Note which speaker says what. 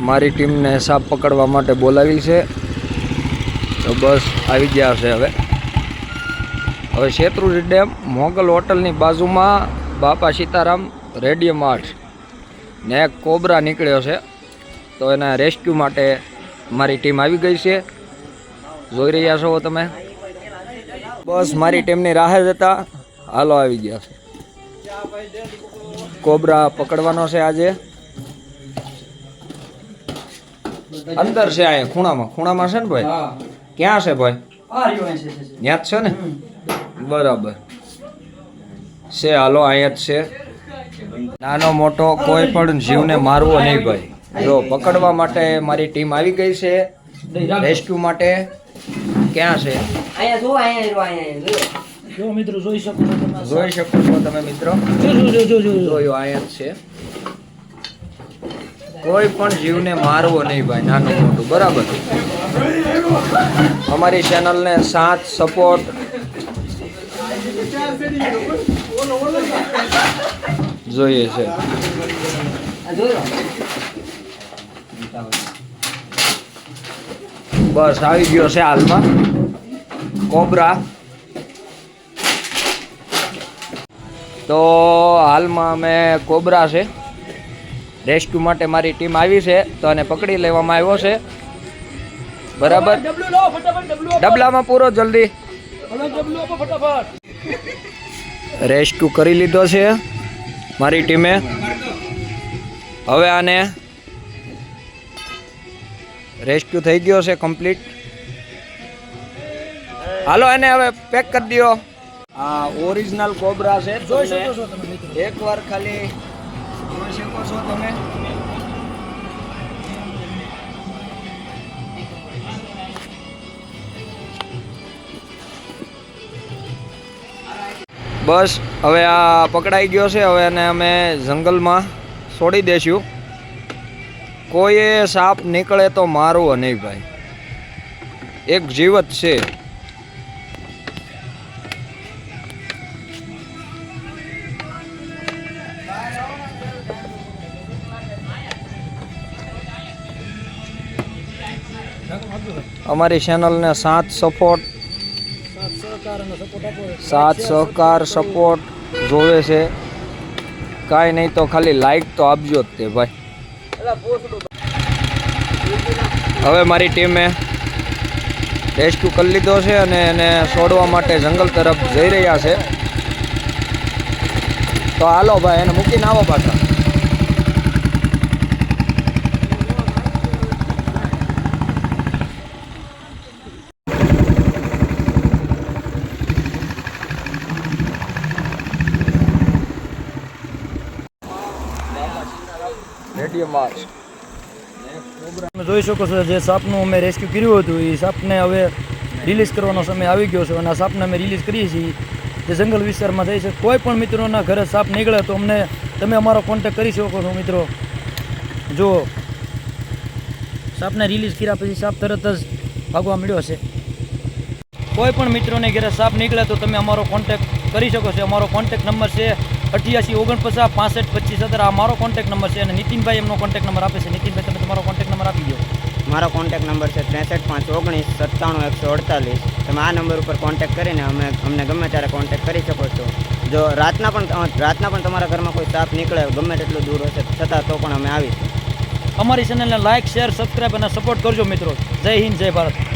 Speaker 1: મારી ટીમને સાપ પકડવા માટે બોલાવી છે, તો બસ આવી ગયા છે. હવે શેત્રુંજી ડેમ મોગલ હોટલની બાજુમાં બાપા સીતારામ રેડિયમ આર્ટ ને એક કોબરા નીકળ્યો છે, તો એના રેસ્ક્યુ માટે મારી ટીમ આવી ગઈ છે. જોઈ રહ્યા છો તમે, બસ મારી ટીમની રાહે જ હતા. હાલો આવી ગયા છે. કોબરા પકડવાનો છે આજે. અંદર છે, અહીંયા ખૂણામાં છે ને ભાઈ? ક્યાં છે ભાઈ? ત્યાં જ છે ને, બરાબર છે. હાલો અહીંયા જ છે. નાનો મોટો કોઈ પણ જીવને મારવો નહીં ભાઈ. જો પકડવા માટે મારી ટીમ આવી ગઈ છે, રેસ્ક્યુ માટે. ક્યાં છે?
Speaker 2: જો મિત્રો જોઈ શકો છો તમે.
Speaker 1: જોઈ શકો છો તમે મિત્રો. જોયો અહીંયા જ છે. કોઈ પણ જીવને મારવો નહીં ભાઈ, નાનો મોટું, બરાબર. અમારી ચેનલને સાથ સપોર્ટ જોઈએ છે. બસ આવી ગયો છે હાલમાં કોબરા. તો હાલમાં અમે કોબરા છે રેસ્ક્યુ માટે મારી ટીમ આવી છે, તો આને પકડી લેવામાં આવ્યો છે, બરાબર. ડબલામાં પૂરો જલ્દી. રેસ્ક્યુ કરી લીધો છે મારી ટીમે. હવે આને રેસ્ક્યુ થઈ ગયો છે કમ્પ્લીટ. હાલો એને હવે પેક કરી દો. આ ઓરિજિનલ કોબરા છે,
Speaker 2: જોઈ શકો છો તમે મિત્રો.
Speaker 1: એકવાર ખાલી જોઈ શકો છો તમે. બસ હવે આ પકડાઈ ગયો છે. હવે એને અમે જંગલમાં છોડી દઈશું. કોઈએ સાપ નીકળે તો મારવો નહીં ભાઈ, એક જીવ જ છે. અમારી ચેનલને સાથ સહકાર સપોર્ટ જોવે છે. કાંઈ નહીં તો ખાલી લાઈક તો આપજો જ તે ભાઈ. હવે મારી ટીમે રેસ્ક્યુ કરી લીધો છે અને એને છોડવા માટે જંગલ તરફ જઈ રહ્યા છે. તો હાલો ભાઈ, એને મૂકીને આવો પાછા.
Speaker 2: તમે જોઈ શકો છો જે સાપનું અમે રેસ્ક્યુ કર્યું હતું, એ સાપને હવે રિલીઝ કરવાનો સમય આવી ગયો છે અને આ સાપને અમે રિલીઝ કરીએ છીએ. જે જંગલ વિસ્તારમાં જાય છે, કોઈ પણ મિત્રોના ઘરે સાપ નીકળે તો તમે અમારો કોન્ટેક્ટ કરી શકો છો મિત્રો. જો સાપને રિલીઝ કર્યા પછી સાપ તરત જ ભાગવા મળ્યો છે. કોઈ પણ મિત્રોને ઘરે સાપ નીકળે તો તમે અમારો કોન્ટેક્ટ કરી શકો છો. અમારો કોન્ટેક્ટ નંબર છે 88 49 65 25 17. આ મારો કોન્ટેક્ટ નંબર છે અને નીતિનભાઈ એમનો કોન્ટેક્ટ નંબર આપે છે. નીતિનભાઈ, તમે તમારો કોન્ટેક્ટ નંબર આપી દો.
Speaker 3: મારો કોન્ટેક્ટ નંબર છે 63 5 19 97 148. તમે આ નંબર ઉપર કોન્ટેક્ટ કરીને અમને ગમે ત્યારે કોન્ટેક્ટ કરી શકો છો. જો રાતના પણ તમારા ઘરમાં કોઈ સાપ નીકળે, ગમે તેટલું દૂર હશે છતાં તો પણ અમે આવીશું.
Speaker 2: અમારી ચેનલને લાઇક, શેર, સબસ્ક્રાઈબ અને સપોર્ટ કરજો મિત્રો. જય હિન્દ, જય ભારત.